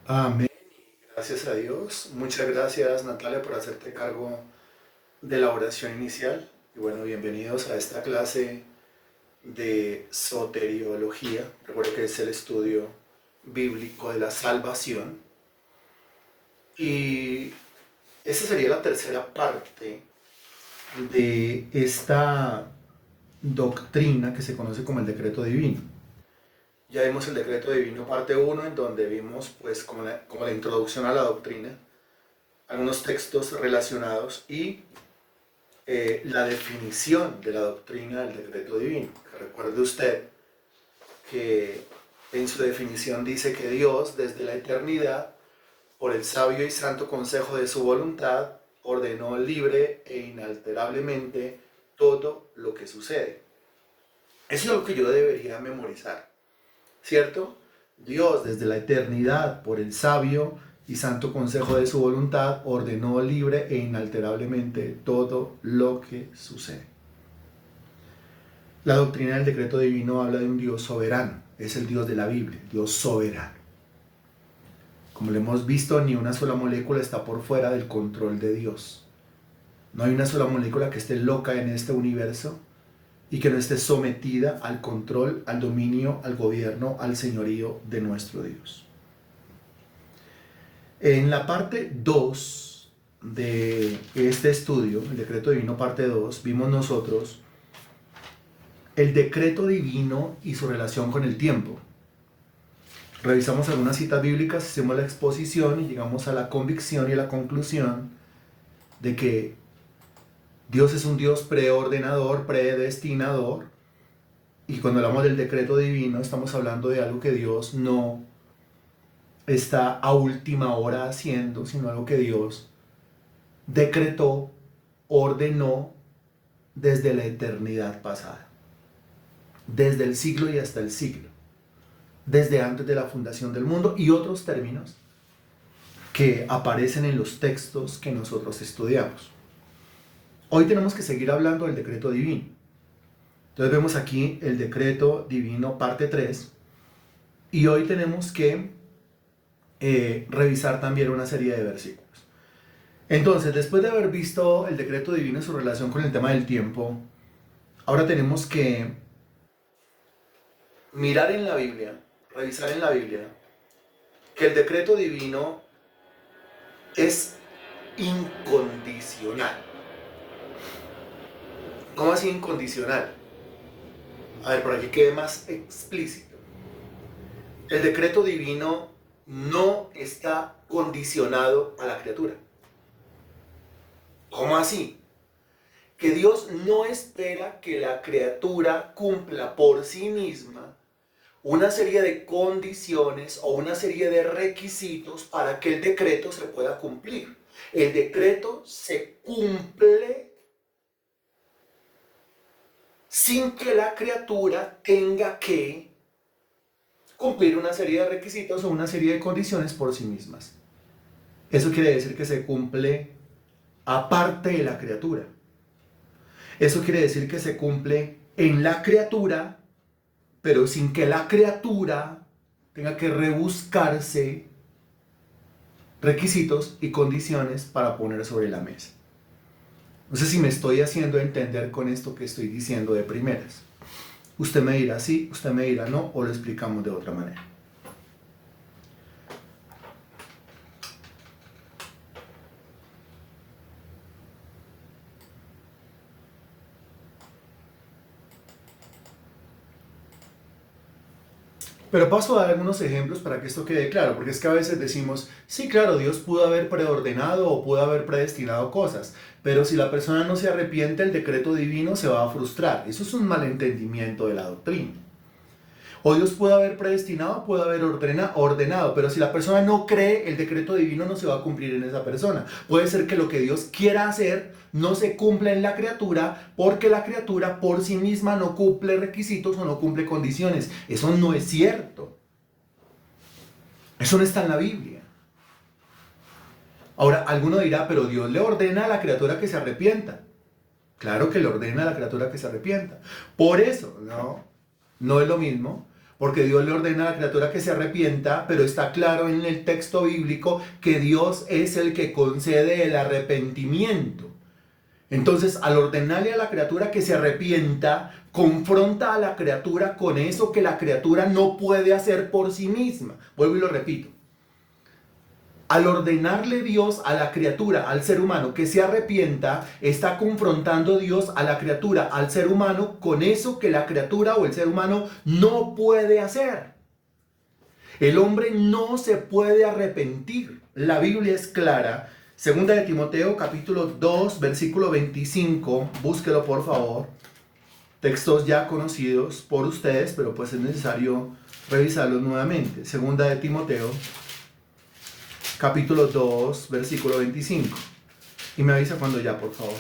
Amén. Gracias a Dios. Muchas gracias, Natalia, por hacerte cargo de la oración inicial. Y bueno, bienvenidos a esta clase de soteriología. Recuerdo que es el estudio bíblico de la salvación. Y esta sería la tercera parte de esta doctrina que se conoce como el decreto divino. Ya vimos el decreto divino parte uno, en donde vimos pues como la introducción a la doctrina, algunos textos relacionados y la definición de la doctrina del decreto divino. Que recuerde usted que en su definición dice que Dios, desde la eternidad, por el sabio y santo consejo de su voluntad, ordenó libre e inalterablemente todo lo que sucede. Eso es lo que yo debería memorizar, ¿cierto? Dios, desde la eternidad, por el sabio y santo consejo de su voluntad, ordenó libre e inalterablemente todo lo que sucede. La doctrina del decreto divino habla de un Dios soberano, es el Dios de la Biblia, Dios soberano. Como lo hemos visto, ni una sola molécula está por fuera del control de Dios. No hay una sola molécula que esté loca en este universo y que no esté sometida al control, al dominio, al gobierno, al señorío de nuestro Dios. En la parte 2 de este estudio, el decreto divino parte 2, vimos nosotros el decreto divino y su relación con el tiempo. Revisamos algunas citas bíblicas, hicimos la exposición y llegamos a la convicción y a la conclusión de que Dios es un Dios preordenador, predestinador, y cuando hablamos del decreto divino estamos hablando de algo que Dios no está a última hora haciendo, sino algo que Dios decretó, ordenó desde la eternidad pasada, desde el siglo y hasta el siglo, desde antes de la fundación del mundo y otros términos que aparecen en los textos que nosotros estudiamos. Hoy tenemos que seguir hablando del decreto divino. Entonces vemos aquí el decreto divino parte 3 y hoy tenemos que revisar también una serie de versículos. Entonces, después de haber visto el decreto divino y su relación con el tema del tiempo, ahora tenemos que mirar en la Biblia, revisar en la Biblia, que el decreto divino es incondicional. ¿Cómo así incondicional? A ver, para que quede más explícito. El decreto divino no está condicionado a la criatura. ¿Cómo así? Que Dios no espera que la criatura cumpla por sí misma una serie de condiciones o una serie de requisitos para que el decreto se pueda cumplir. El decreto se cumple sin que la criatura tenga que cumplir una serie de requisitos o una serie de condiciones por sí mismas. Eso quiere decir que se cumple aparte de la criatura. Eso quiere decir que se cumple en la criatura, pero sin que la criatura tenga que rebuscarse requisitos y condiciones para poner sobre la mesa. No sé si me estoy haciendo entender con esto que estoy diciendo de primeras. Usted me dirá sí, usted me dirá no, o lo explicamos de otra manera. Pero paso a dar algunos ejemplos para que esto quede claro, porque es que a veces decimos, sí, claro, Dios pudo haber preordenado o pudo haber predestinado cosas, pero si la persona no se arrepiente, el decreto divino se va a frustrar. Eso es un malentendimiento de la doctrina. O Dios puede haber predestinado, puede haber ordenado, pero si la persona no cree, el decreto divino no se va a cumplir en esa persona. Puede ser que lo que Dios quiera hacer no se cumpla en la criatura porque la criatura por sí misma no cumple requisitos o no cumple condiciones. Eso no es cierto. Eso no está en la Biblia. Ahora, alguno dirá, pero Dios le ordena a la criatura que se arrepienta. Claro que le ordena a la criatura que se arrepienta. Por eso, no es lo mismo. porque Dios le ordena a la criatura que se arrepienta, pero está claro en el texto bíblico que Dios es el que concede el arrepentimiento. Entonces, al ordenarle a la criatura que se arrepienta, confronta a la criatura con eso que la criatura no puede hacer por sí misma. Vuelvo y lo repito. Al ordenarle Dios a la criatura, al ser humano, que se arrepienta, está confrontando Dios a la criatura, al ser humano, con eso que la criatura o el ser humano no puede hacer. El hombre no se puede arrepentir. La Biblia es clara. Segunda de Timoteo, capítulo 2, versículo 25. Búsquelo, por favor. Textos ya conocidos por ustedes, pero pues es necesario revisarlos nuevamente. Segunda de Timoteo, capítulo 2, versículo 25. Y me avisa cuando ya, por favor.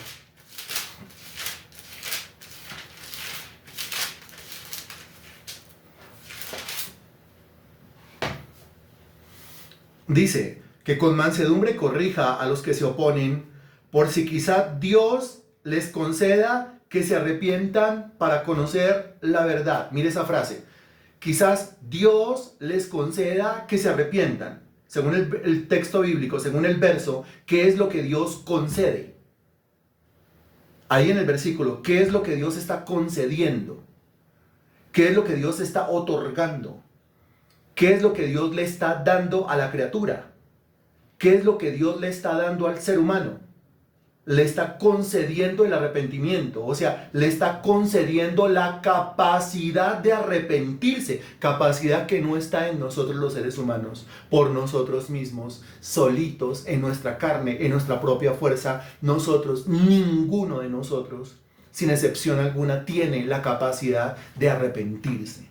Dice que con mansedumbre corrija a los que se oponen, por si quizá Dios les conceda que se arrepientan para conocer la verdad. Mire esa frase. Quizás Dios les conceda que se arrepientan. Según el texto bíblico, según el verso, ¿qué es lo que Dios concede? Ahí en el versículo, ¿qué es lo que Dios está concediendo? ¿Qué es lo que Dios está otorgando? ¿Qué es lo que Dios le está dando a la criatura? ¿Qué es lo que Dios le está dando al ser humano? Le está concediendo el arrepentimiento, o sea, le está concediendo la capacidad de arrepentirse, capacidad que no está en nosotros los seres humanos, por nosotros mismos, solitos, en nuestra carne, en nuestra propia fuerza. Nosotros, ninguno de nosotros, sin excepción alguna, tiene la capacidad de arrepentirse.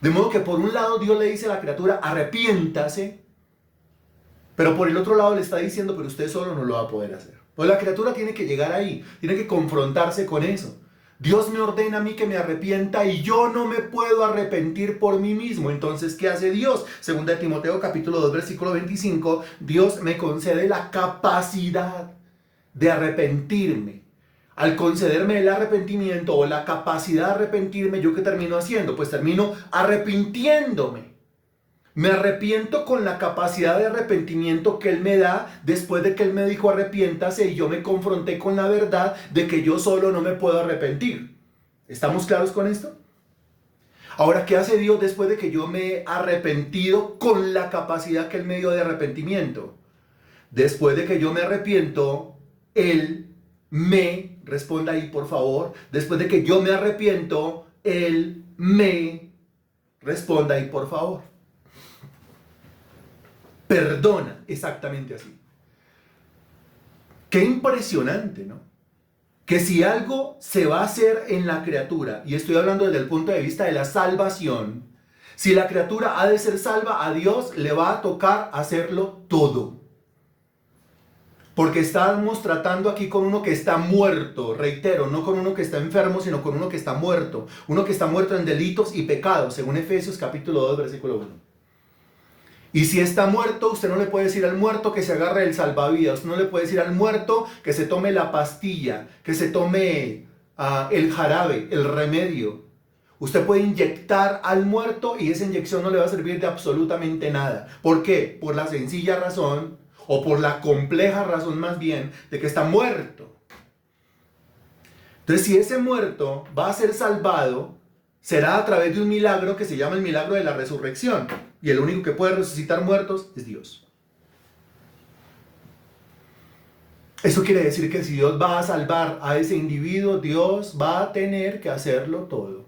De modo que por un lado Dios le dice a la criatura, arrepiéntase, pero por el otro lado le está diciendo, pero usted solo no lo va a poder hacer. Pues la criatura tiene que llegar ahí, tiene que confrontarse con eso. Dios me ordena a mí que me arrepienta y yo no me puedo arrepentir por mí mismo. Entonces, ¿qué hace Dios? Segunda de Timoteo capítulo 2, versículo 25, Dios me concede la capacidad de arrepentirme. Al concederme el arrepentimiento o la capacidad de arrepentirme, ¿yo qué termino haciendo? Pues termino arrepintiéndome. Me arrepiento con la capacidad de arrepentimiento que Él me da después de que Él me dijo arrepiéntase y yo me confronté con la verdad de que yo solo no me puedo arrepentir. ¿Estamos claros con esto? Ahora, ¿qué hace Dios después de que yo me he arrepentido con la capacidad que Él me dio de arrepentimiento? Después de que yo me arrepiento, Él me, responda ahí por favor, después de que yo me arrepiento, Él me, responda ahí por favor. Perdona, exactamente así. Qué impresionante, ¿no? Que si algo se va a hacer en la criatura, y estoy hablando desde el punto de vista de la salvación, si la criatura ha de ser salva, a Dios le va a tocar hacerlo todo. Porque estamos tratando aquí con uno que está muerto, reitero, no con uno que está enfermo, sino con uno que está muerto. Uno que está muerto en delitos y pecados, según Efesios capítulo 2, versículo 1. Y si está muerto, usted no le puede decir al muerto que se agarre el salvavidas, usted no le puede decir al muerto que se tome la pastilla, que se tome el jarabe, el remedio. Usted puede inyectar al muerto y esa inyección no le va a servir de absolutamente nada. ¿Por qué? Por la sencilla razón, o por la compleja razón más bien, de que está muerto. Entonces, si ese muerto va a ser salvado, será a través de un milagro que se llama el milagro de la resurrección. Y el único que puede resucitar muertos es Dios. Eso quiere decir que si Dios va a salvar a ese individuo, Dios va a tener que hacerlo todo.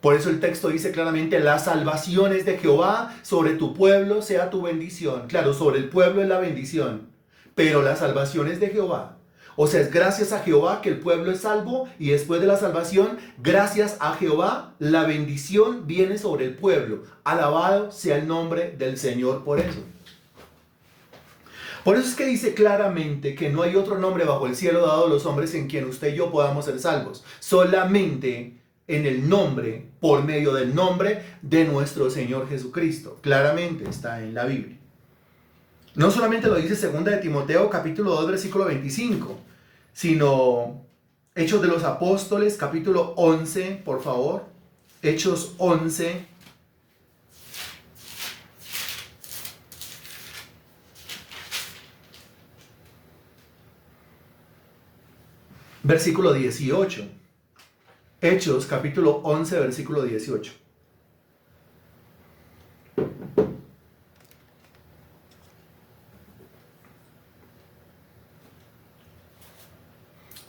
Por eso el texto dice claramente, la salvación es de Jehová, sobre tu pueblo sea tu bendición. Claro, sobre el pueblo es la bendición, pero la salvación es de Jehová. O sea, es gracias a Jehová que el pueblo es salvo y después de la salvación, gracias a Jehová, la bendición viene sobre el pueblo. Alabado sea el nombre del Señor por eso. Por eso es que dice claramente que no hay otro nombre bajo el cielo dado a los hombres en quien usted y yo podamos ser salvos. Solamente en el nombre, por medio del nombre de nuestro Señor Jesucristo. Claramente está en la Biblia. No solamente lo dice 2 de Timoteo capítulo 2 versículo 25, sino Hechos de los Apóstoles capítulo 11, por favor. Hechos 11, versículo 18. Hechos, capítulo 11, versículo 18.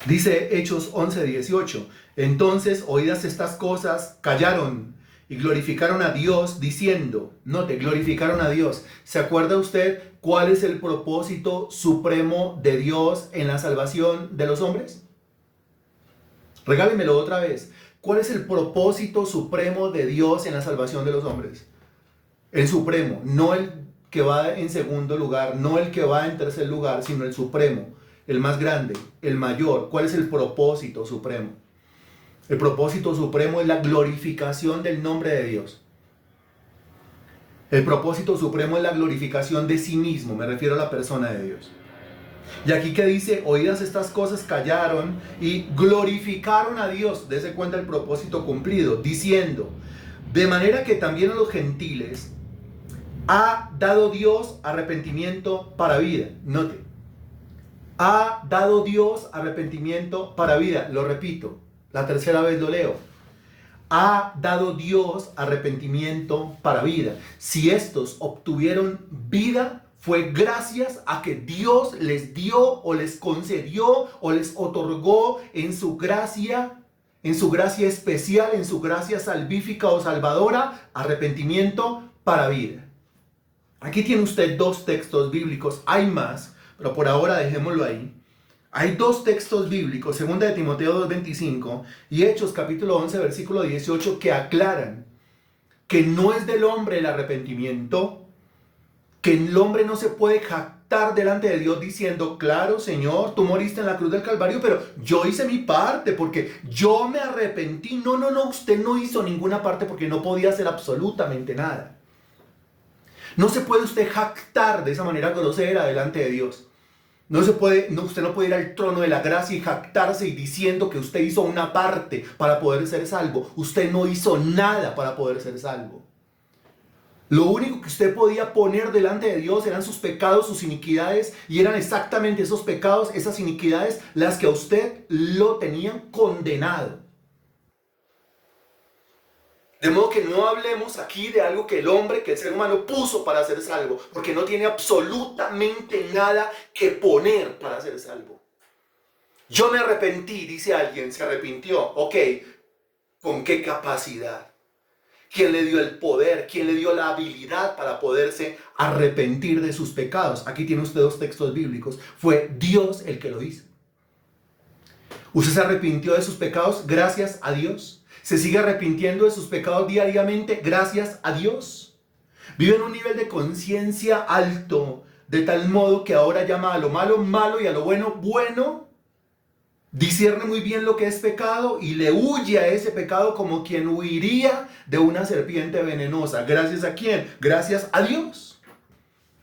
Dice Hechos 11, 18. Entonces, oídas estas cosas, callaron y glorificaron a Dios diciendo, note, glorificaron a Dios. ¿Se acuerda usted cuál es el propósito supremo de Dios en la salvación de los hombres? Regálemelo otra vez. ¿Cuál es el propósito supremo de Dios en la salvación de los hombres? El supremo, no el que va en segundo lugar, no el que va en tercer lugar, sino el supremo, el más grande, el mayor. ¿Cuál es el propósito supremo? El propósito supremo es la glorificación del nombre de Dios. El propósito supremo es la glorificación de sí mismo, me refiero a la persona de Dios. Y aquí que dice, oídas estas cosas, callaron y glorificaron a Dios. Dese cuenta el propósito cumplido, diciendo, de manera que también a los gentiles ha dado Dios arrepentimiento para vida. Note, ha dado Dios arrepentimiento para vida. Lo repito, la tercera vez lo leo. Ha dado Dios arrepentimiento para vida. Si estos obtuvieron vida, fue gracias a que Dios les dio o les concedió o les otorgó en su gracia especial, en su gracia salvífica o salvadora, arrepentimiento para vida. Aquí tiene usted dos textos bíblicos, hay más, pero por ahora dejémoslo ahí. Hay dos textos bíblicos, 2 de Timoteo 2:25 y Hechos capítulo 11, versículo 18, que aclaran que no es del hombre el arrepentimiento, que el hombre no se puede jactar delante de Dios diciendo, claro, Señor, tú moriste en la cruz del Calvario, pero yo hice mi parte porque yo me arrepentí. No, usted no hizo ninguna parte porque no podía hacer absolutamente nada. No se puede usted jactar de esa manera grosera delante de Dios. Usted no puede ir al trono de la gracia y jactarse y diciendo que usted hizo una parte para poder ser salvo. Usted no hizo nada para poder ser salvo. Lo único que usted podía poner delante de Dios eran sus pecados, sus iniquidades, y eran exactamente esos pecados, esas iniquidades, las que a usted lo tenían condenado. De modo que no hablemos aquí de algo que el ser humano puso para ser salvo, porque no tiene absolutamente nada que poner para ser salvo. Yo me arrepentí, dice alguien, se arrepintió. Ok, ¿con qué capacidad? ¿Quién le dio el poder? ¿Quién le dio la habilidad para poderse arrepentir de sus pecados? Aquí tiene usted dos textos bíblicos. Fue Dios el que lo hizo. ¿Usted se arrepintió de sus pecados gracias a Dios? ¿Se sigue arrepintiendo de sus pecados diariamente gracias a Dios? Vive en un nivel de conciencia alto, de tal modo que ahora llama a lo malo, malo, y a lo bueno, bueno. Discierne muy bien lo que es pecado y le huye a ese pecado como quien huiría de una serpiente venenosa. ¿Gracias a quién? Gracias a Dios,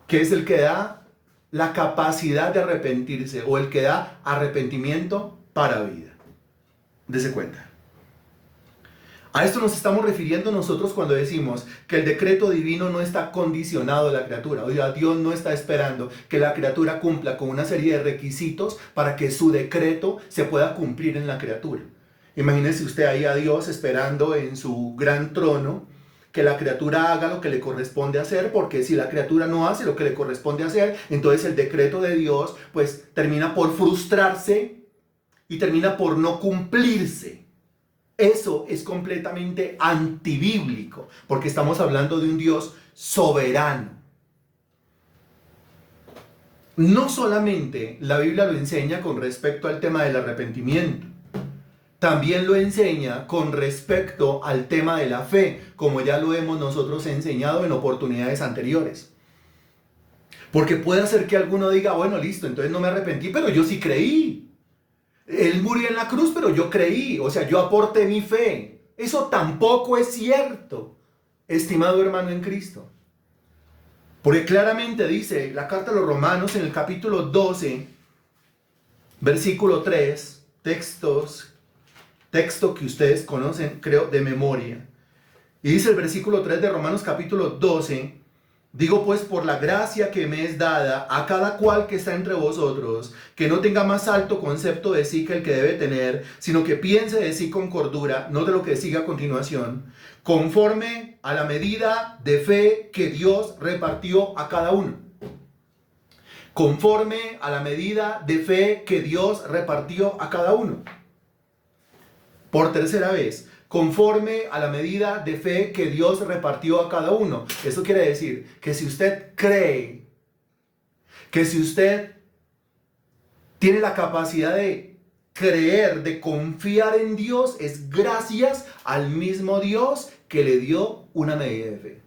que es el que da la capacidad de arrepentirse, o el que da arrepentimiento para vida. Dese cuenta. A esto nos estamos refiriendo nosotros cuando decimos que el decreto divino no está condicionado a la criatura. O sea, Dios no está esperando que la criatura cumpla con una serie de requisitos para que su decreto se pueda cumplir en la criatura. Imagínese usted ahí a Dios esperando en su gran trono que la criatura haga lo que le corresponde hacer, porque si la criatura no hace lo que le corresponde hacer, entonces el decreto de Dios pues termina por frustrarse y termina por no cumplirse. Eso es completamente antibíblico, porque estamos hablando de un Dios soberano. No solamente la Biblia lo enseña con respecto al tema del arrepentimiento, también lo enseña con respecto al tema de la fe, como ya lo hemos nosotros enseñado en oportunidades anteriores. Porque puede ser que alguno diga, bueno, listo, entonces no me arrepentí, pero yo sí creí. Él murió en la cruz, pero yo creí, o sea, yo aporté mi fe. Eso tampoco es cierto, estimado hermano en Cristo. Porque claramente dice la carta a los Romanos en el capítulo 12, versículo 3, texto que ustedes conocen, creo, de memoria. Y dice el versículo 3 de Romanos capítulo 12, Digo pues por la gracia que me es dada a cada cual que está entre vosotros, que no tenga más alto concepto de sí que el que debe tener, sino que piense de sí con cordura, no de lo que sigue a continuación, conforme a la medida de fe que Dios repartió a cada uno. Conforme a la medida de fe que Dios repartió a cada uno. Por tercera vez, conforme a la medida de fe que Dios repartió a cada uno. Eso quiere decir que si usted cree, que si usted tiene la capacidad de creer, de confiar en Dios, es gracias al mismo Dios que le dio una medida de fe.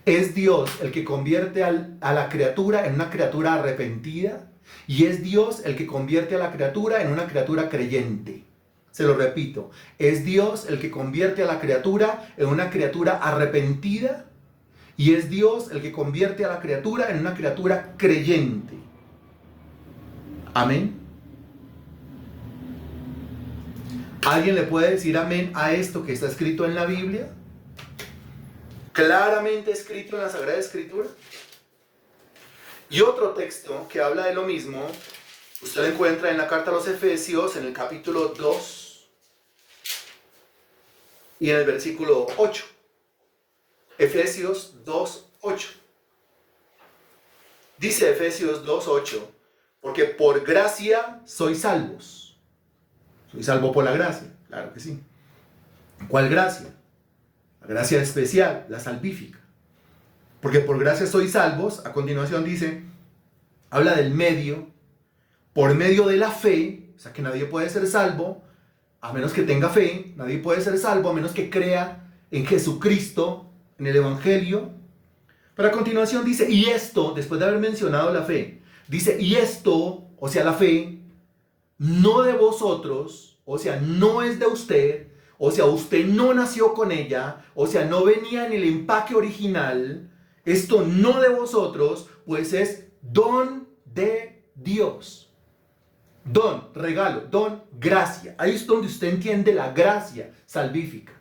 Es Dios el que convierte a la criatura en una criatura arrepentida, y es Dios el que convierte a la criatura en una criatura creyente. Se lo repito, es Dios el que convierte a la criatura en una criatura arrepentida, y es Dios el que convierte a la criatura en una criatura creyente. Amén. ¿Alguien le puede decir amén a esto que está escrito en la Biblia? Claramente escrito en la Sagrada Escritura. Y otro texto que habla de lo mismo, usted lo encuentra en la carta a los Efesios, en el capítulo 2 y en el versículo 8. Efesios 2:8. Dice Efesios 2:8, porque por gracia sois salvos. Soy salvo por la gracia, claro que sí. ¿Cuál gracia? La gracia especial, la salvífica. Porque por gracia sois salvos, a continuación dice, habla del medio, por medio de la fe, o sea que nadie puede ser salvo a menos que tenga fe, nadie puede ser salvo a menos que crea en Jesucristo, en el Evangelio. Pero a continuación dice, y esto, después de haber mencionado la fe, dice, y esto, o sea la fe, no de vosotros, o sea, no es de usted, o sea, usted no nació con ella, o sea, no venía en el empaque original. Esto no de vosotros, pues es don de Dios. Don, regalo, don, gracia. Ahí es donde usted entiende la gracia salvífica.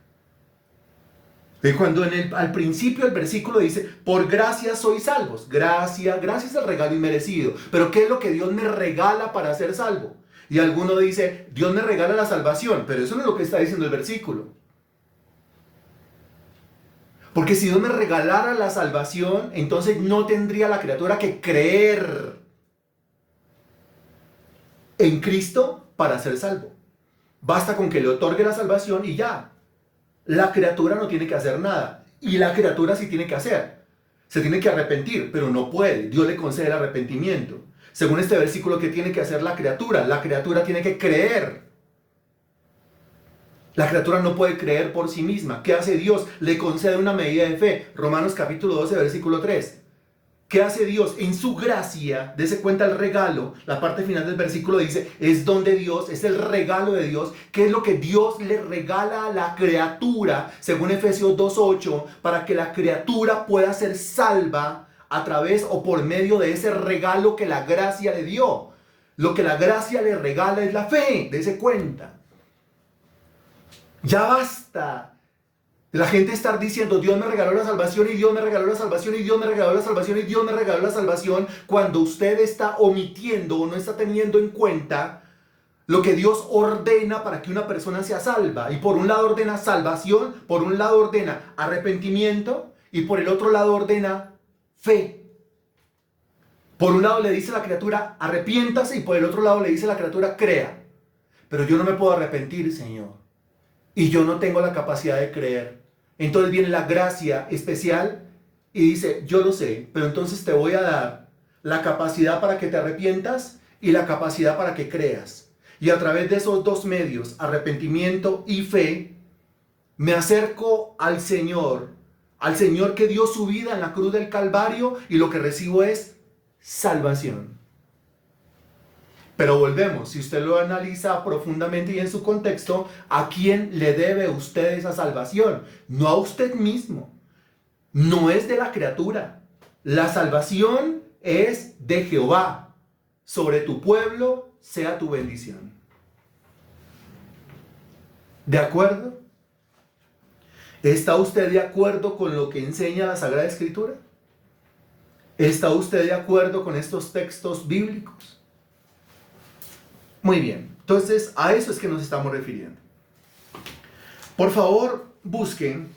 Y cuando al principio el versículo dice, por gracia sois salvos. Gracia es el regalo inmerecido. Pero ¿qué es lo que Dios me regala para ser salvo? Y alguno dice, Dios me regala la salvación. Pero eso no es lo que está diciendo el versículo. Porque si Dios me regalara la salvación, entonces no tendría la criatura que creer en Cristo para ser salvo. Basta con que le otorgue la salvación y ya. La criatura no tiene que hacer nada. Y la criatura sí tiene que hacer. Se tiene que arrepentir, pero no puede. Dios le concede el arrepentimiento. Según este versículo, ¿qué tiene que hacer la criatura? La criatura tiene que creer. La criatura no puede creer por sí misma. ¿Qué hace Dios? Le concede una medida de fe. Romanos capítulo 12, versículo 3. ¿Qué hace Dios? En su gracia, dése cuenta el regalo, la parte final del versículo dice, es don de Dios, es el regalo de Dios. ¿Qué es lo que Dios le regala a la criatura? Según Efesios 2:8, para que la criatura pueda ser salva a través o por medio de ese regalo que la gracia le dio. Lo que la gracia le regala es la fe, dése cuenta. Ya basta de la gente estar diciendo, Dios me regaló la salvación y Dios me regaló la salvación y Dios me regaló la salvación y Dios me regaló la salvación, cuando usted está omitiendo o no está teniendo en cuenta lo que Dios ordena para que una persona sea salva. Y por un lado ordena salvación, por un lado ordena arrepentimiento y por el otro lado ordena fe. Por un lado le dice a la criatura, arrepiéntase, y por el otro lado le dice a la criatura, crea. Pero yo no me puedo arrepentir, Señor. Y yo no tengo la capacidad de creer. Entonces viene la gracia especial y dice, yo lo sé, pero entonces te voy a dar la capacidad para que te arrepientas y la capacidad para que creas. Y a través de esos dos medios, arrepentimiento y fe, me acerco al Señor que dio su vida en la cruz del Calvario, y lo que recibo es salvación. Pero volvemos, si usted lo analiza profundamente y en su contexto, ¿a quién le debe usted esa salvación? No a usted mismo, no es de la criatura. La salvación es de Jehová. Sobre tu pueblo sea tu bendición. ¿De acuerdo? ¿Está usted de acuerdo con lo que enseña la Sagrada Escritura? ¿Está usted de acuerdo con estos textos bíblicos? Muy bien, entonces a eso es que nos estamos refiriendo. Por favor, busquen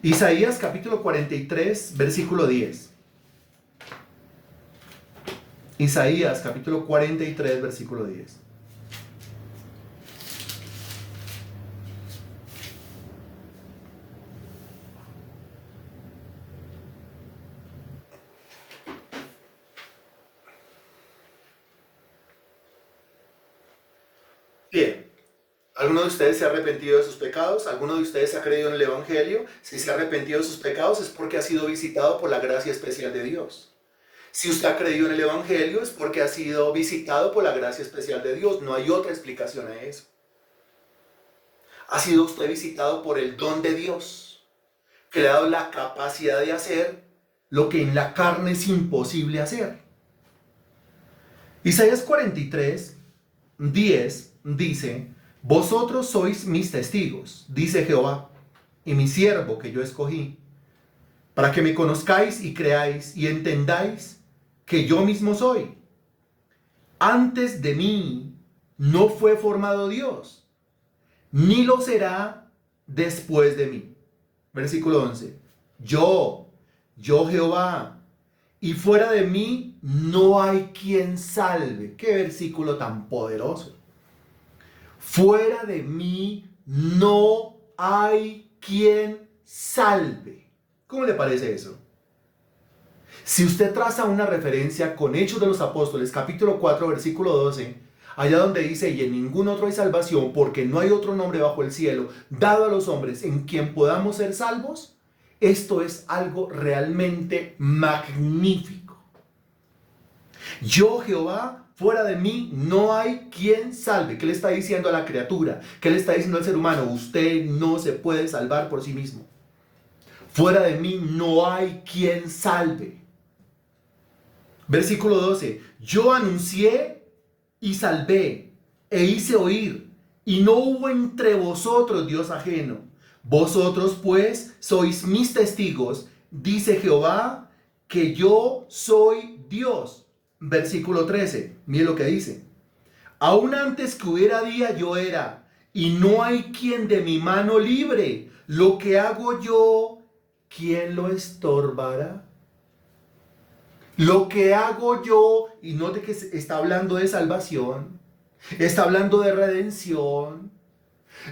Isaías capítulo 43, versículo 10. Isaías capítulo 43, versículo 10. Bien, ¿alguno de ustedes se ha arrepentido de sus pecados? ¿Alguno de ustedes ha creído en el Evangelio? Si se ha arrepentido de sus pecados es porque ha sido visitado por la gracia especial de Dios. Si usted ha creído en el Evangelio es porque ha sido visitado por la gracia especial de Dios. No hay otra explicación a eso. Ha sido usted visitado por el don de Dios, que le ha dado la capacidad de hacer lo que en la carne es imposible hacer. Isaías 43, 10 dice: vosotros sois mis testigos, dice Jehová, y mi siervo que yo escogí, para que me conozcáis y creáis y entendáis que yo mismo soy. Antes de mí no fue formado Dios, ni lo será después de mí. Versículo 11. Yo Jehová, y fuera de mí no hay quien salve. Qué versículo tan poderoso. Fuera de mí no hay quien salve. ¿Cómo le parece eso? Si usted traza una referencia con Hechos de los Apóstoles, capítulo 4, versículo 12, allá donde dice: y en ningún otro hay salvación, porque no hay otro nombre bajo el cielo dado a los hombres en quien podamos ser salvos, esto es algo realmente magnífico. Yo, Jehová, fuera de mí no hay quien salve. ¿Qué le está diciendo a la criatura? ¿Qué le está diciendo al ser humano? Usted no se puede salvar por sí mismo. Fuera de mí no hay quien salve. Versículo 12. Yo anuncié y salvé, e hice oír, y no hubo entre vosotros Dios ajeno. Vosotros pues sois mis testigos, dice Jehová, que yo soy Dios. Versículo 13, mire lo que dice: aún antes que hubiera día yo era, y no hay quien de mi mano libre. Lo que hago yo, ¿quién lo estorbará? Lo que hago yo, y note que está hablando de salvación, está hablando de redención.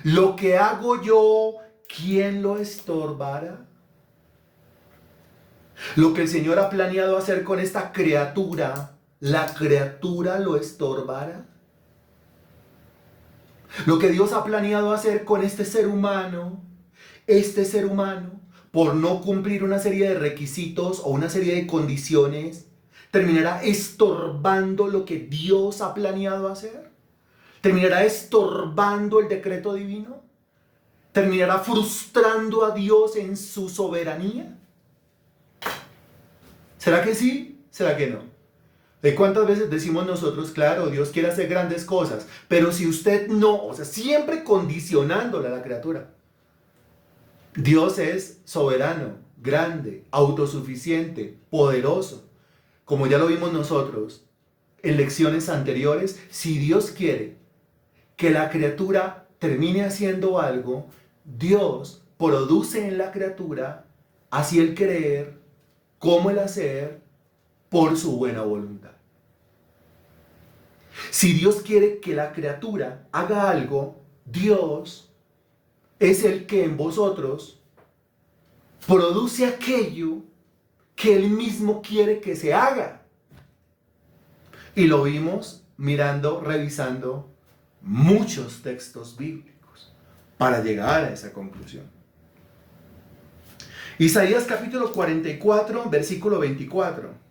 Lo que hago yo, ¿quién lo estorbará? Lo que el Señor ha planeado hacer con esta criatura, ¿la criatura lo estorbará? Lo que Dios ha planeado hacer con este ser humano, por no cumplir una serie de requisitos o una serie de condiciones, terminará estorbando lo que Dios ha planeado hacer. ¿Terminará estorbando el decreto divino? ¿Terminará frustrando a Dios en su soberanía? ¿Será que sí? ¿Será que no? ¿De cuántas veces decimos nosotros, claro, Dios quiere hacer grandes cosas, pero si usted no, o sea, siempre condicionándole a la criatura? Dios es soberano, grande, autosuficiente, poderoso. Como ya lo vimos nosotros en lecciones anteriores, si Dios quiere que la criatura termine haciendo algo, Dios produce en la criatura así el querer como el hacer por su buena voluntad. Si Dios quiere que la criatura haga algo, Dios es el que en vosotros produce aquello que Él mismo quiere que se haga. Y lo vimos revisando muchos textos bíblicos para llegar a esa conclusión. Isaías capítulo 44, versículo 24.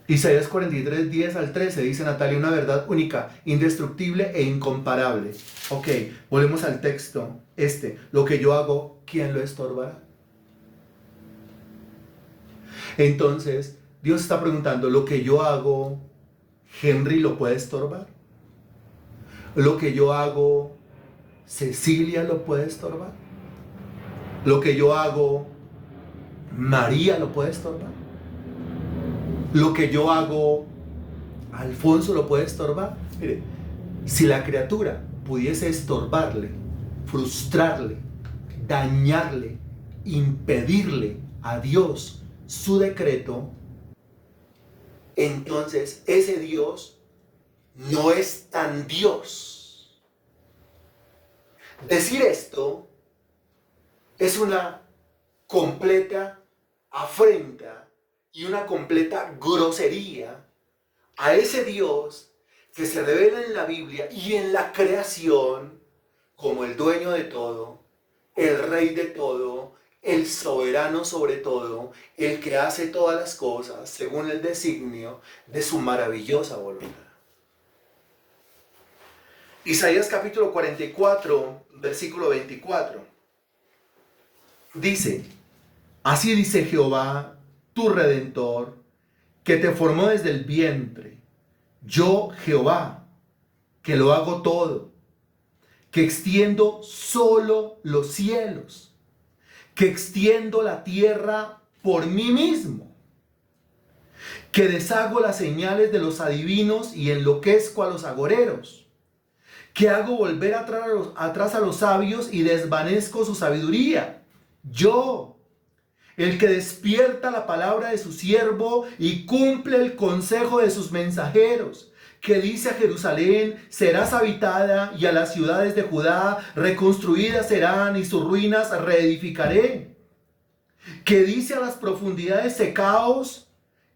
Isaías 43, 10 al 13, dice Natalia: una verdad única, indestructible e incomparable. Ok, volvemos al texto. Lo que yo hago, ¿quién lo estorbará? Entonces, Dios está preguntando: ¿lo que yo hago, Henry lo puede estorbar? lo que yo hago, Cecilia lo puede estorbar. Lo que yo hago, María lo puede estorbar. Lo que yo hago, Alfonso lo puede estorbar. Mire, si la criatura pudiese estorbarle, frustrarle, dañarle, impedirle a Dios su decreto, entonces ese Dios no es tan Dios. Decir esto es una completa afrenta y una completa grosería a ese Dios que se revela en la Biblia y en la creación como el dueño de todo, el rey de todo, el soberano sobre todo, el que hace todas las cosas según el designio de su maravillosa voluntad. Isaías capítulo 44, versículo 24. Dice, así dice Jehová, tu Redentor, que te formó desde el vientre. Yo, Jehová, que lo hago todo, que extiendo solo los cielos, que extiendo la tierra por mí mismo, que deshago las señales de los adivinos y enloquezco a los agoreros, que hago volver atrás a los sabios y desvanezco su sabiduría. Yo, el que despierta la palabra de su siervo y cumple el consejo de sus mensajeros, que dice a Jerusalén, serás habitada, y a las ciudades de Judá reconstruidas serán, y sus ruinas reedificaré. Que dice a las profundidades, secaos,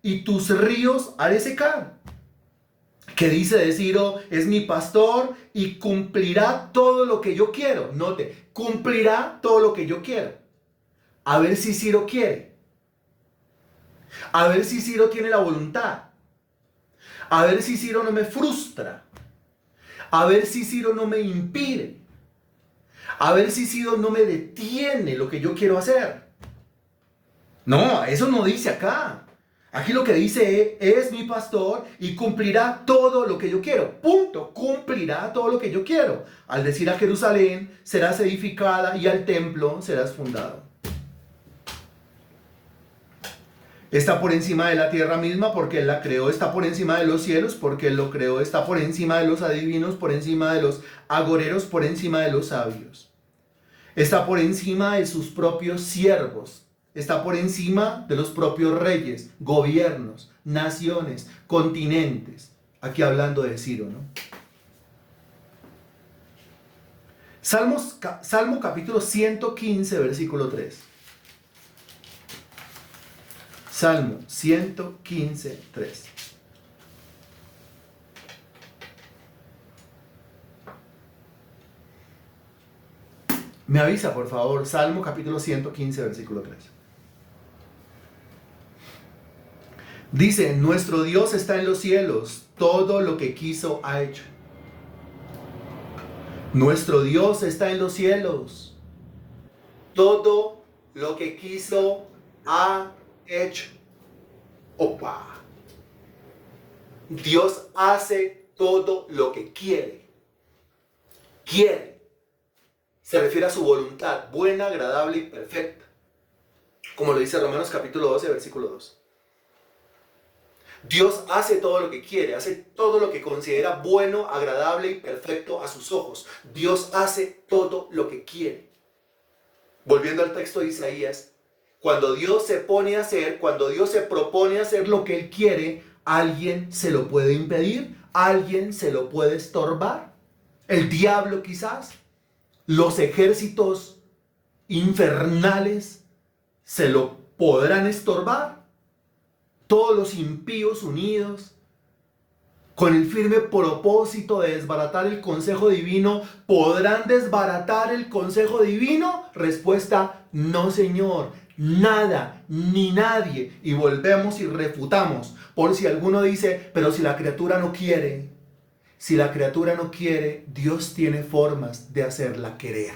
y tus ríos haré secar. Que dice de Ciro, es mi pastor y cumplirá todo lo que yo quiero. Note, cumplirá todo lo que yo quiero. A ver si Ciro quiere. A ver si Ciro tiene la voluntad. A ver si Ciro no me frustra. A ver si Ciro no me impide. A ver si Ciro no me detiene lo que yo quiero hacer. No, eso no dice acá. Aquí lo que dice es mi pastor y cumplirá todo lo que yo quiero. Punto. Cumplirá todo lo que yo quiero. Al decir a Jerusalén, serás edificada y al templo serás fundado. Está por encima de la tierra misma porque Él la creó. Está por encima de los cielos porque Él lo creó. Está por encima de los adivinos, por encima de los agoreros, por encima de los sabios. Está por encima de sus propios siervos. Está por encima de los propios reyes, gobiernos, naciones, continentes. Aquí hablando de Ciro, ¿no? Salmo capítulo 115, versículo 3. Salmo 115, 3. Me avisa, por favor, Salmo capítulo 115, versículo 3. Dice, nuestro Dios está en los cielos, todo lo que quiso ha hecho. Nuestro Dios está en los cielos, todo lo que quiso ha hecho. Opa. Dios hace todo lo que quiere. Quiere. Se refiere a su voluntad, buena, agradable y perfecta. Como lo dice Romanos capítulo 12, versículo 2. Dios hace todo lo que quiere, hace todo lo que considera bueno, agradable y perfecto a sus ojos. Dios hace todo lo que quiere. Volviendo al texto de Isaías, cuando Dios se pone a hacer, cuando Dios se propone hacer lo que Él quiere, ¿alguien se lo puede impedir? ¿Alguien se lo puede estorbar? ¿El diablo quizás? ¿Los ejércitos infernales se lo podrán estorbar? Todos los impíos unidos con el firme propósito de desbaratar el consejo divino, ¿podrán desbaratar el consejo divino? Respuesta, no, Señor, nada, ni nadie. Y volvemos y refutamos, por si alguno dice, pero si la criatura no quiere, si la criatura no quiere, Dios tiene formas de hacerla querer.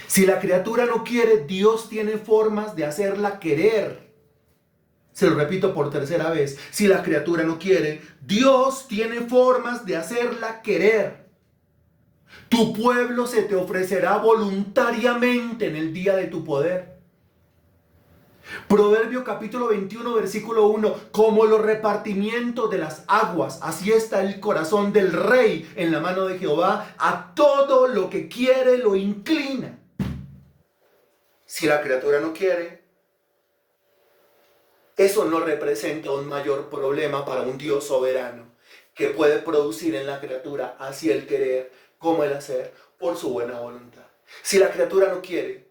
Si la criatura no quiere, Dios tiene formas de hacerla querer. Se lo repito por tercera vez. Si la criatura no quiere, Dios tiene formas de hacerla querer. Tu pueblo se te ofrecerá voluntariamente en el día de tu poder. Proverbio capítulo 21, versículo 1. Como los repartimientos de las aguas, así está el corazón del rey en la mano de Jehová. A todo lo que quiere lo inclina. Si la criatura no quiere, eso no representa un mayor problema para un Dios soberano que puede producir en la criatura así el querer como el hacer por su buena voluntad. Si la criatura no quiere,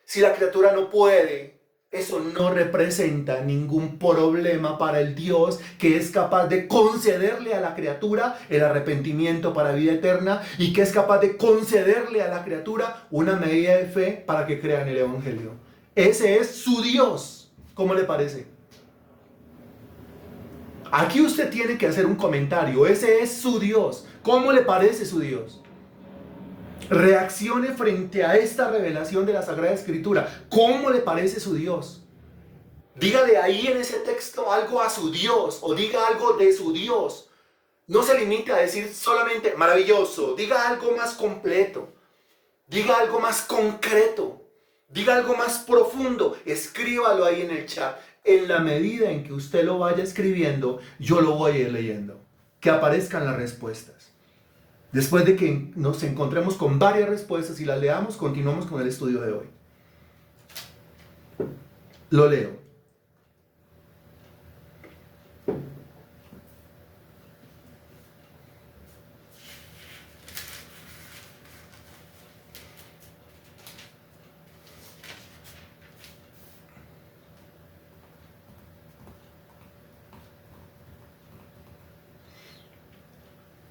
si la criatura no puede, eso no representa ningún problema para el Dios que es capaz de concederle a la criatura el arrepentimiento para vida eterna y que es capaz de concederle a la criatura una medida de fe para que crea en el Evangelio. Ese es su Dios. ¿Cómo le parece? Aquí usted tiene que hacer un comentario. Ese es su Dios. ¿Cómo le parece su Dios? Reaccione frente a esta revelación de la Sagrada Escritura. ¿Cómo le parece su Dios? Dígale ahí en ese texto algo a su Dios o diga algo de su Dios. No se limite a decir solamente maravilloso. Diga algo más completo. Diga algo más concreto. Diga algo más profundo. Escríbalo ahí en el chat. En la medida en que usted lo vaya escribiendo, yo lo voy a ir leyendo. Que aparezcan las respuestas. Después de que nos encontremos con varias respuestas y las leamos, continuamos con el estudio de hoy. Lo leo.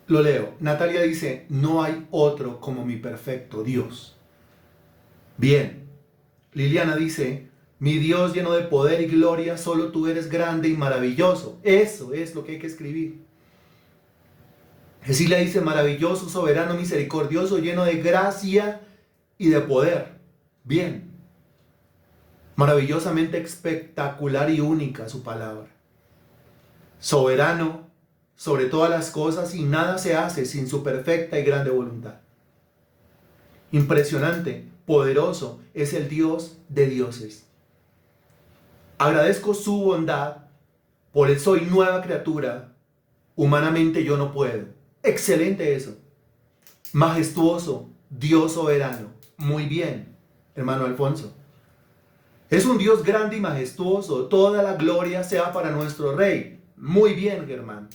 Lo leo. Natalia dice, no hay otro como mi perfecto Dios. Bien. Liliana dice, mi Dios lleno de poder y gloria, solo tú eres grande y maravilloso. Eso es lo que hay que escribir. Cecilia dice, maravilloso, soberano, misericordioso, lleno de gracia y de poder. Bien. Maravillosamente espectacular y única su palabra. Soberano sobre todas las cosas y nada se hace sin su perfecta y grande voluntad. Impresionante, poderoso, es el Dios de dioses. Agradezco su bondad, por eso soy nueva criatura, humanamente yo no puedo. Excelente eso. Majestuoso, Dios soberano. Muy bien, hermano Alfonso. Es un Dios grande y majestuoso, toda la gloria sea para nuestro Rey. Muy bien, Germán.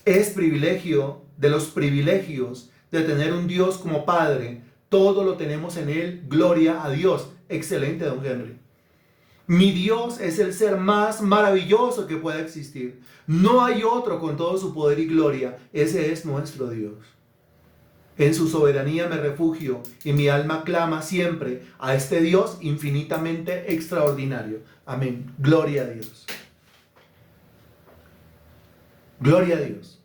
Es privilegio de los privilegios de tener un Dios como Padre. Todo lo tenemos en Él. Gloria a Dios. Excelente, don Henry. Mi Dios es el ser más maravilloso que pueda existir. No hay otro con todo su poder y gloria. Ese es nuestro Dios. En su soberanía me refugio y mi alma clama siempre a este Dios infinitamente extraordinario. Amén. Gloria a Dios. Gloria a Dios.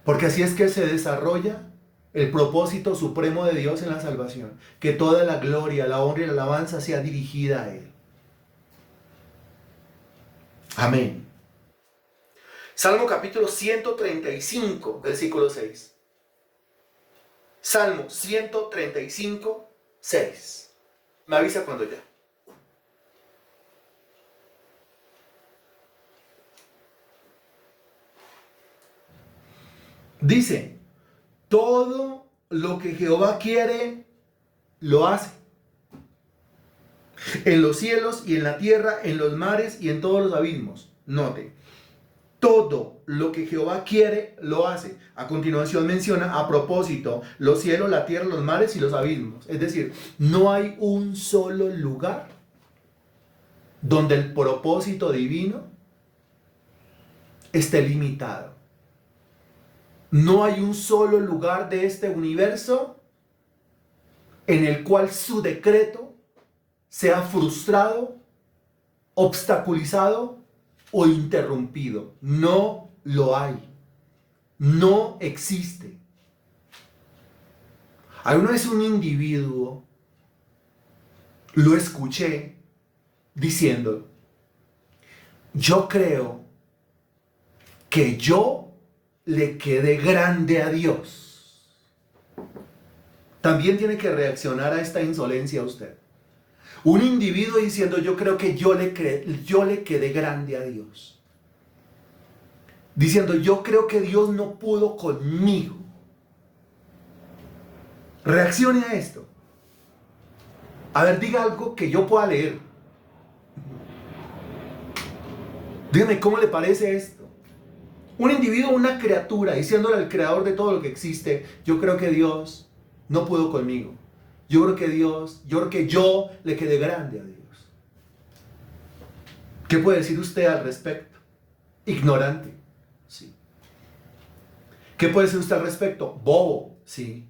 Porque así es que se desarrolla el propósito supremo de Dios en la salvación. Que toda la gloria, la honra y la alabanza sea dirigida a Él. Amén. Salmo capítulo 135, versículo 6. Salmo 135, 6. Me avisa cuando ya. Dice, todo lo que Jehová quiere, lo hace. En los cielos y en la tierra, en los mares y en todos los abismos. Note, todo lo que Jehová quiere, lo hace. A continuación menciona a propósito los cielos, la tierra, los mares y los abismos. Es decir, no hay un solo lugar donde el propósito divino esté limitado. No hay un solo lugar de este universo en el cual su decreto sea frustrado, obstaculizado o interrumpido. No lo hay. No existe. Alguna vez un individuo lo escuché diciendo, yo creo que yo le quedé grande a Dios. También tiene que reaccionar a esta insolencia usted. Un individuo diciendo, yo creo que yo le quedé grande a Dios. Diciendo, yo creo que Dios no pudo conmigo. Reaccione a esto. A ver, diga algo que yo pueda leer. Dígame, ¿cómo le parece esto? Un individuo, una criatura, diciéndole al creador de todo lo que existe, yo creo que Dios no pudo conmigo. Yo creo que yo le quedé grande a Dios. ¿Qué puede decir usted al respecto? Ignorante. Sí. ¿Qué puede decir usted al respecto? Bobo. Sí.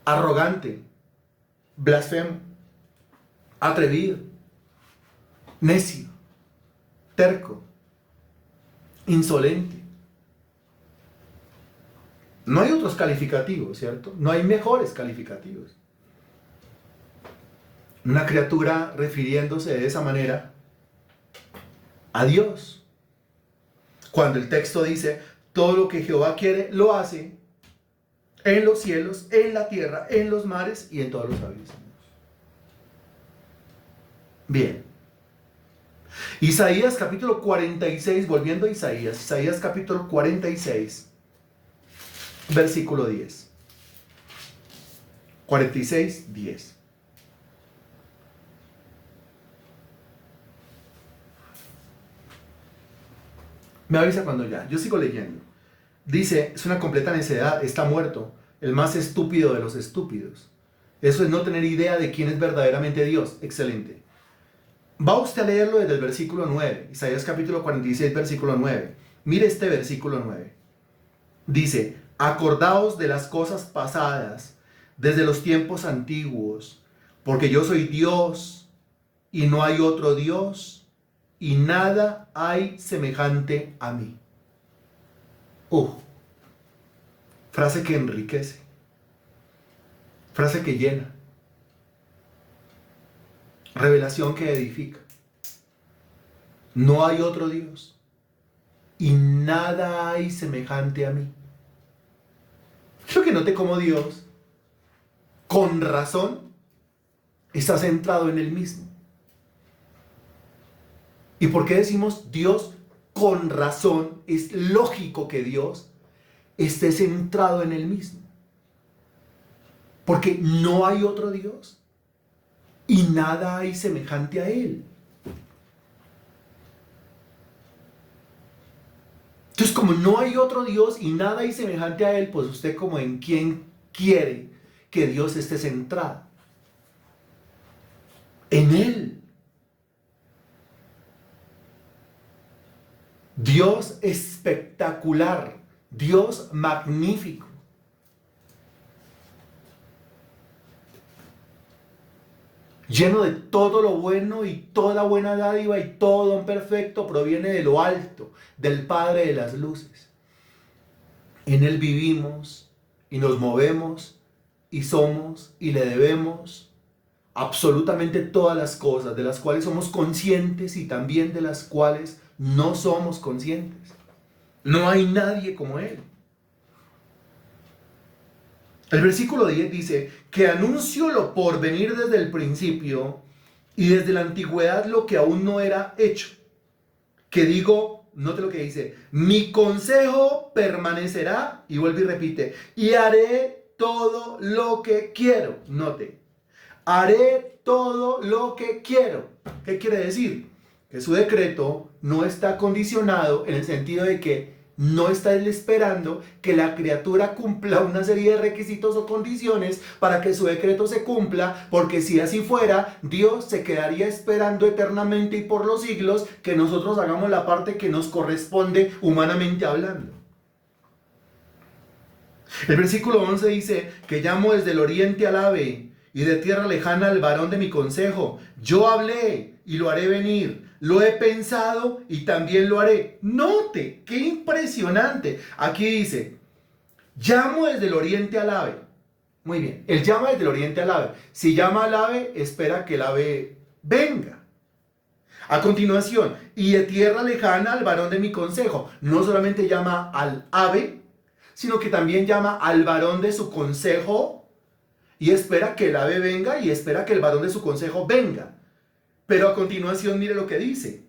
Arrogante. Blasfemo. Atrevido. Necio. Terco. Insolente. No hay otros calificativos, ¿cierto? No hay mejores calificativos. Una criatura refiriéndose de esa manera a Dios. Cuando el texto dice, todo lo que Jehová quiere, lo hace en los cielos, en la tierra, en los mares y en todos los abismos. Bien. Isaías capítulo 46, volviendo a Isaías capítulo 46, versículo 10. 46, 10. Me avisa cuando ya. Yo sigo leyendo. Dice, es una completa necedad, está muerto, el más estúpido de los estúpidos. Eso es no tener idea de quién es verdaderamente Dios. Excelente. Va usted a leerlo desde el versículo 9. Isaías capítulo 46, versículo 9. Mire este versículo 9. Dice, acordaos de las cosas pasadas, desde los tiempos antiguos, porque yo soy Dios y no hay otro Dios, y nada hay semejante a mí. Frase que enriquece, frase que llena, revelación que edifica. No hay otro Dios y nada hay semejante a mí. Quiero que note cómo Dios, con razón, está centrado en Él mismo. ¿Y por qué decimos Dios con razón? Es lógico que Dios esté centrado en Él mismo. Porque no hay otro Dios y nada hay semejante a Él. Entonces, como no hay otro Dios y nada hay semejante a Él, pues usted como en quién quiere que Dios esté centrado. En Él. Dios espectacular, Dios magnífico. Lleno de todo lo bueno y toda buena dádiva y todo don perfecto proviene de lo alto, del Padre de las luces. En Él vivimos y nos movemos y somos y le debemos absolutamente todas las cosas de las cuales somos conscientes y también de las cuales no somos conscientes. No hay nadie como Él. El versículo 10 dice que anuncio lo por venir desde el principio y desde la antigüedad lo que aún no era hecho. Que digo, note lo que dice, mi consejo permanecerá, y vuelve y repite, y haré todo lo que quiero. Note, haré todo lo que quiero. ¿Qué quiere decir? Que su decreto no está condicionado en el sentido de que no está él esperando que la criatura cumpla una serie de requisitos o condiciones para que su decreto se cumpla, porque si así fuera, Dios se quedaría esperando eternamente y por los siglos que nosotros hagamos la parte que nos corresponde humanamente hablando. El versículo 11 dice que llamo desde el oriente al ave y de tierra lejana al varón de mi consejo. Yo hablé y lo haré venir. Lo he pensado y también lo haré. Note, qué impresionante. Aquí dice, llamo desde el oriente al ave. Muy bien, él llama desde el oriente al ave. Si llama al ave, espera que el ave venga. A continuación, y de tierra lejana al varón de mi consejo. No solamente llama al ave, sino que también llama al varón de su consejo y espera que el ave venga y espera que el varón de su consejo venga. Pero a continuación mire lo que dice.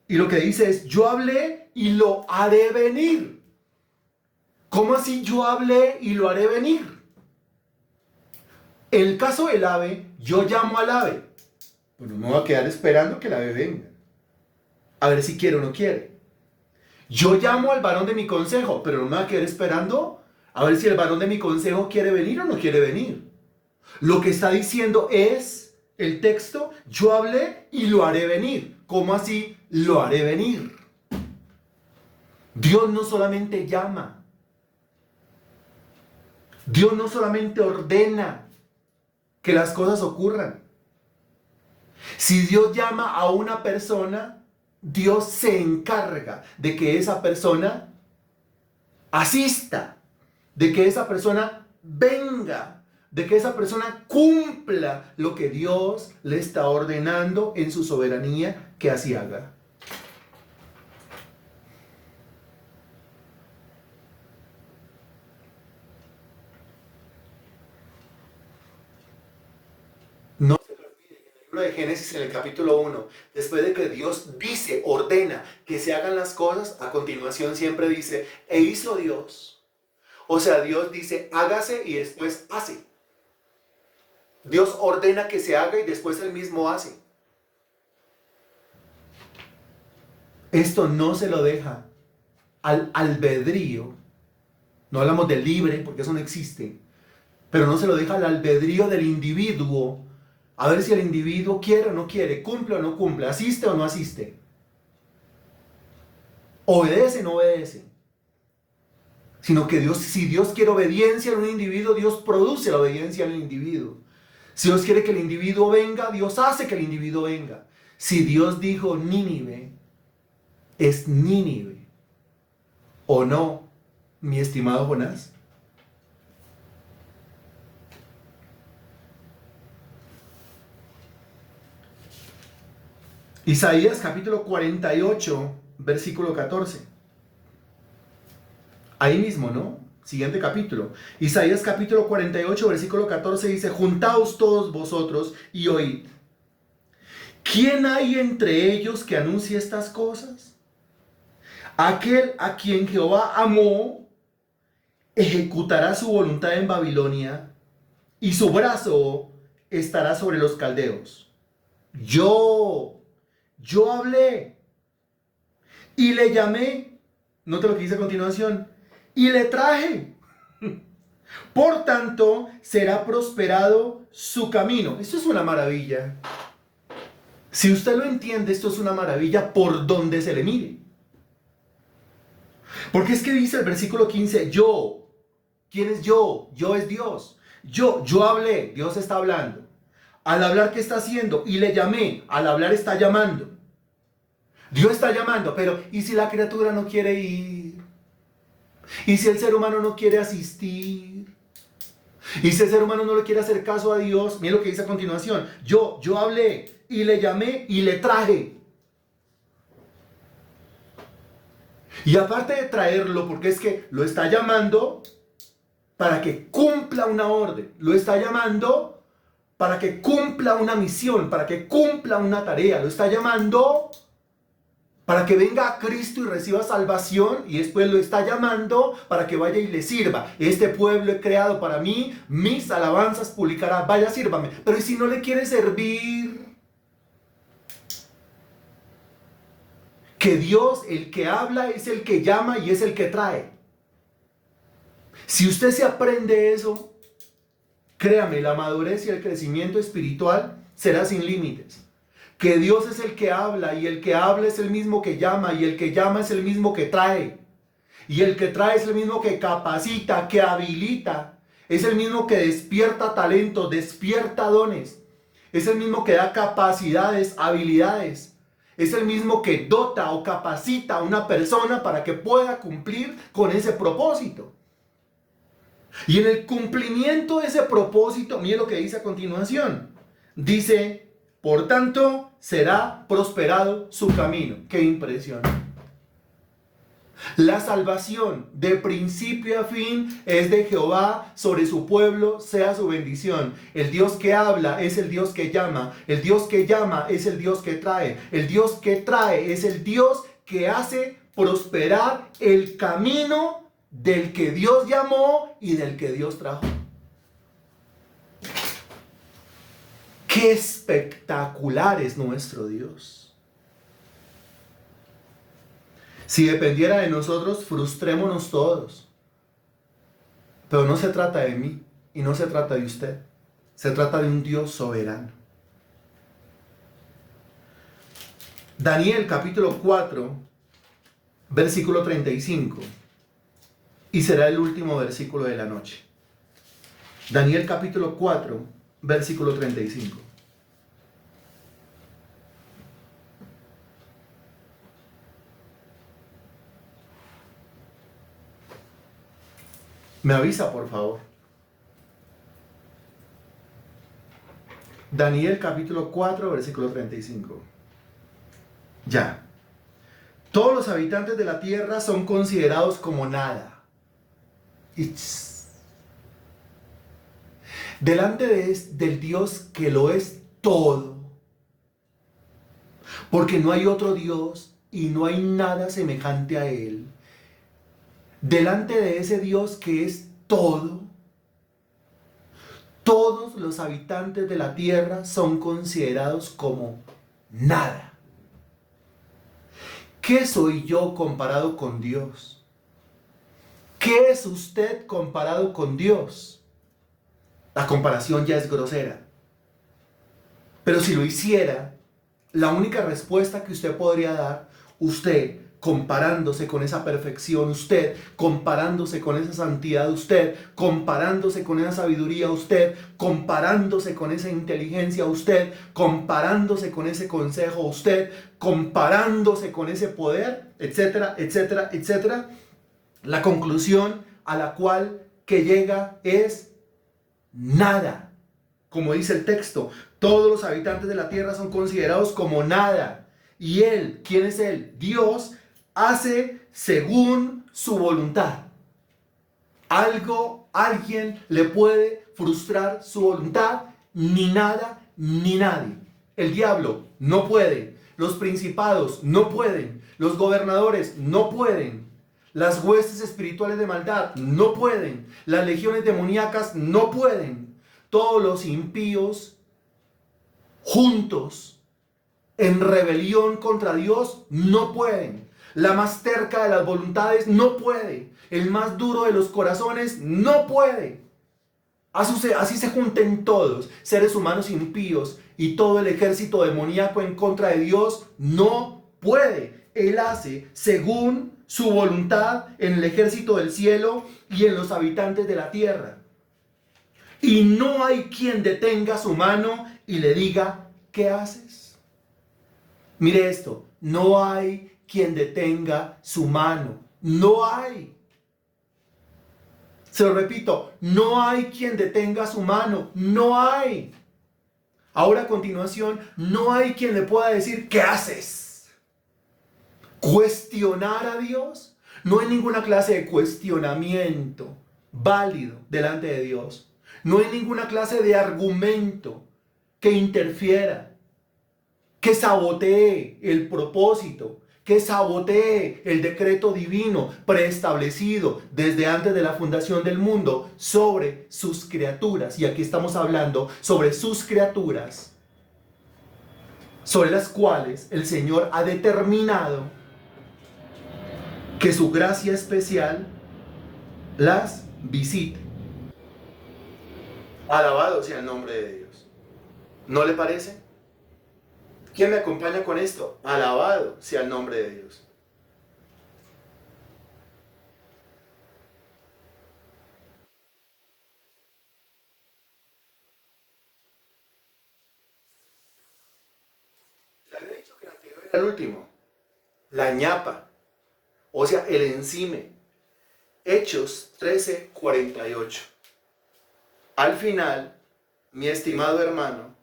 Y lo que dice es, yo hablé y lo haré venir. ¿Cómo así yo hablé y lo haré venir? En el caso del ave, yo llamo al ave. Pues no me voy a quedar esperando que el ave venga. A ver si quiere o no quiere. Yo llamo al varón de mi consejo, pero no me voy a quedar esperando a ver si el varón de mi consejo quiere venir o no quiere venir. Lo que está diciendo es el texto, yo hablé y lo haré venir. ¿Cómo así lo haré venir? Dios no solamente llama. Dios no solamente ordena que las cosas ocurran. Si Dios llama a una persona, Dios se encarga de que esa persona asista, de que esa persona venga, de que esa persona cumpla lo que Dios le está ordenando en su soberanía que así haga. No se lo olvide, en el libro de Génesis, en el capítulo 1, después de que Dios dice, ordena que se hagan las cosas, a continuación siempre dice, e hizo Dios. O sea, Dios dice, hágase y después hace. Dios ordena que se haga y después Él mismo hace. Esto no se lo deja al albedrío. No hablamos de libre, porque eso no existe. Pero no se lo deja al albedrío del individuo. A ver si el individuo quiere o no quiere, cumple o no cumple, asiste o no asiste. Obedece o no obedece. Sino que Dios, si Dios quiere obediencia en un individuo, Dios produce la obediencia en el individuo. Si Dios quiere que el individuo venga, Dios hace que el individuo venga. Si Dios dijo Nínive, es Nínive. ¿O no, mi estimado Jonás? Isaías capítulo 48, versículo 14. Ahí mismo, ¿no? Siguiente capítulo. Isaías capítulo 48, versículo 14 dice, juntaos todos vosotros y oíd. ¿Quién hay entre ellos que anuncie estas cosas? Aquel a quien Jehová amó, ejecutará su voluntad en Babilonia y su brazo estará sobre los caldeos. Yo hablé y le llamé, note lo que dice a continuación, y le traje. Por tanto, será prosperado su camino. Esto es una maravilla. Si usted lo entiende, esto es una maravilla por donde se le mire. Porque es que dice el versículo 15, yo. ¿Quién es yo? Yo es Dios. Yo hablé, Dios está hablando. Al hablar, ¿qué está haciendo? Y le llamé, al hablar está llamando. Dios está llamando, pero ¿y si la criatura no quiere ir? ¿Y si el ser humano no quiere asistir? ¿Y si el ser humano no le quiere hacer caso a Dios? Mira lo que dice a continuación. Yo hablé y le llamé y le traje. Y aparte de traerlo, porque es que lo está llamando para que cumpla una orden. Lo está llamando para que cumpla una misión, para que cumpla una tarea. Lo está llamando para que venga a Cristo y reciba salvación, y después lo está llamando para que vaya y le sirva. Este pueblo he creado para mí, mis alabanzas publicará, vaya, sírvame. Pero ¿y si no le quiere servir? Que Dios, el que habla, es el que llama y es el que trae. Si usted se aprende eso, créame, la madurez y el crecimiento espiritual será sin límites. Que Dios es el que habla, y el que habla es el mismo que llama, y el que llama es el mismo que trae, y el que trae es el mismo que capacita, que habilita, es el mismo que despierta talentos, despierta dones, es el mismo que da capacidades, habilidades, es el mismo que dota o capacita a una persona para que pueda cumplir con ese propósito. Y en el cumplimiento de ese propósito, mire lo que dice a continuación. Dice, por tanto será prosperado su camino. ¡Qué impresión! La salvación de principio a fin es de Jehová, sobre su pueblo sea su bendición. El Dios que habla es el Dios que llama, el Dios que llama es el Dios que trae, el Dios que trae es el Dios que hace prosperar el camino del que Dios llamó y del que Dios trajo. ¡Qué espectacular es nuestro Dios! Si dependiera de nosotros, frustrémonos todos. Pero no se trata de mí y no se trata de usted. Se trata de un Dios soberano. Daniel capítulo 4, versículo 35. Y será el último versículo de la noche. Daniel capítulo 4, versículo 35. Me avisa, por favor. Daniel capítulo 4, versículo 35. Ya. Todos los habitantes de la tierra son considerados como nada. Delante del Dios que lo es todo. Porque no hay otro Dios y no hay nada semejante a Él. Delante de ese Dios que es todo, todos los habitantes de la tierra son considerados como nada. ¿Qué soy yo comparado con Dios? ¿Qué es usted comparado con Dios? La comparación ya es grosera. Pero si lo hiciera, la única respuesta que usted podría dar, usted comparándose con esa perfección, usted comparándose con esa santidad, usted comparándose con esa sabiduría, usted comparándose con esa inteligencia, usted comparándose con ese consejo, usted comparándose con ese poder, etcétera, etcétera, etcétera. La conclusión a la cual que llega es nada. Como dice el texto, todos los habitantes de la tierra son considerados como nada. Y Él, ¿quién es Él? Dios hace según su voluntad. Alguien le puede frustrar su voluntad, ni nada, ni nadie. El diablo no puede. Los principados no pueden. Los gobernadores no pueden. Las huestes espirituales de maldad no pueden. Las legiones demoníacas no pueden. Todos los impíos juntos en rebelión contra Dios no pueden. La más terca de las voluntades no puede. El más duro de los corazones no puede. Así se junten todos, seres humanos impíos, y todo el ejército demoníaco en contra de Dios no puede. Él hace según su voluntad en el ejército del cielo y en los habitantes de la tierra. Y no hay quien detenga su mano y le diga, ¿qué haces? Mire esto, no hay quien detenga su mano. No hay. Se lo repito, no hay quien detenga su mano. No hay. Ahora a continuación, no hay quien le pueda decir, ¿qué haces? ¿Cuestionar a Dios? No hay ninguna clase de cuestionamiento válido delante de Dios. No hay ninguna clase de argumento que interfiera, que sabotee el propósito, que sabotee el decreto divino preestablecido desde antes de la fundación del mundo sobre sus criaturas. Y aquí estamos hablando sobre sus criaturas, sobre las cuales el Señor ha determinado que su gracia especial las visite. Alabado sea el nombre de Dios. ¿No le parece? ¿Quién me acompaña con esto? Alabado sea el nombre de Dios. Le había dicho que el anterior era el último. La ñapa, o sea, el encime. Hechos 13:48. Al final, mi estimado hermano,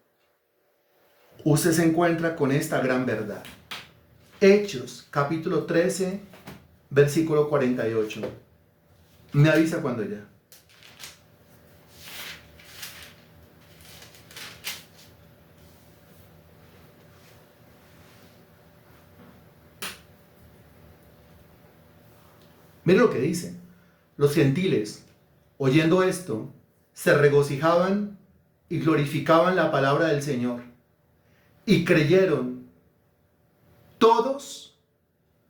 usted se encuentra con esta gran verdad. Hechos, capítulo 13, versículo 48. Me avisa cuando ya. Mire lo que dice. Los gentiles, oyendo esto, se regocijaban y glorificaban la palabra del Señor. Y creyeron todos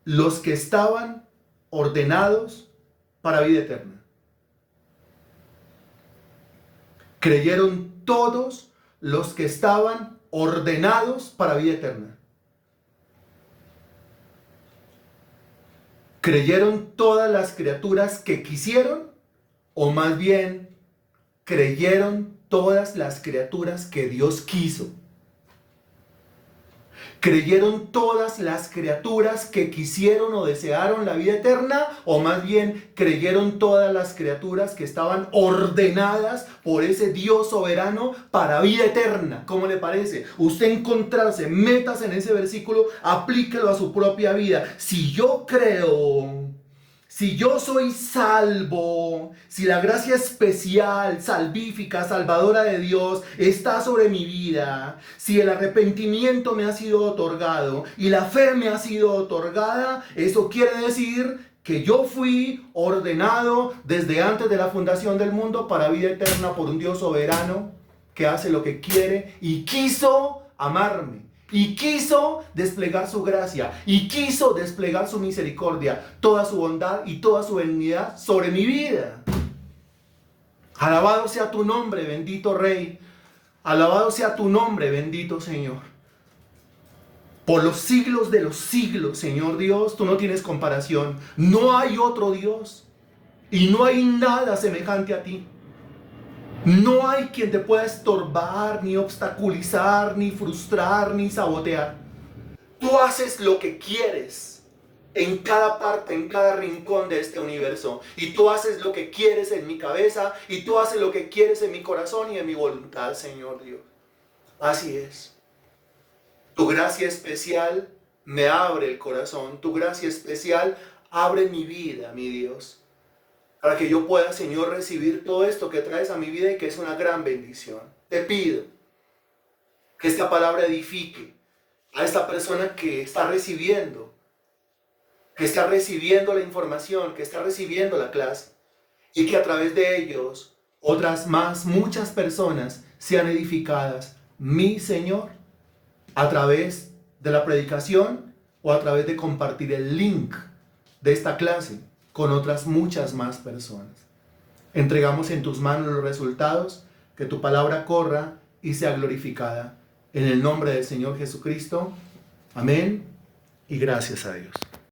los que estaban ordenados para vida eterna. Creyeron todos los que estaban ordenados para vida eterna. ¿Creyeron todas las criaturas que quisieron? O más bien, ¿creyeron todas las criaturas que Dios quiso? ¿Creyeron todas las criaturas que quisieron o desearon la vida eterna? ¿O más bien creyeron todas las criaturas que estaban ordenadas por ese Dios soberano para vida eterna? ¿Cómo le parece? Usted encontrarse, métase en ese versículo, aplíquelo a su propia vida. Si yo creo, si yo soy salvo, si la gracia especial, salvífica, salvadora de Dios está sobre mi vida, si el arrepentimiento me ha sido otorgado y la fe me ha sido otorgada, eso quiere decir que yo fui ordenado desde antes de la fundación del mundo para vida eterna por un Dios soberano que hace lo que quiere y quiso amarme. Y quiso desplegar su gracia, y quiso desplegar su misericordia, toda su bondad y toda su benignidad sobre mi vida. Alabado sea tu nombre, bendito Rey. Alabado sea tu nombre, bendito Señor. Por los siglos de los siglos, Señor Dios, tú no tienes comparación. No hay otro Dios, y no hay nada semejante a ti. No hay quien te pueda estorbar, ni obstaculizar, ni frustrar, ni sabotear. Tú haces lo que quieres en cada parte, en cada rincón de este universo. Y tú haces lo que quieres en mi cabeza, y tú haces lo que quieres en mi corazón y en mi voluntad, Señor Dios. Así es. Tu gracia especial me abre el corazón. Tu gracia especial abre mi vida, mi Dios. Para que yo pueda, Señor, recibir todo esto que traes a mi vida y que es una gran bendición. Te pido que esta palabra edifique a esta persona que está recibiendo la información, que está recibiendo la clase, y que a través de ellos otras más, muchas personas sean edificadas, mi Señor, a través de la predicación o a través de compartir el link de esta clase con otras muchas más personas. Entregamos en tus manos los resultados, que tu palabra corra y sea glorificada. En el nombre del Señor Jesucristo. Amén y gracias a Dios.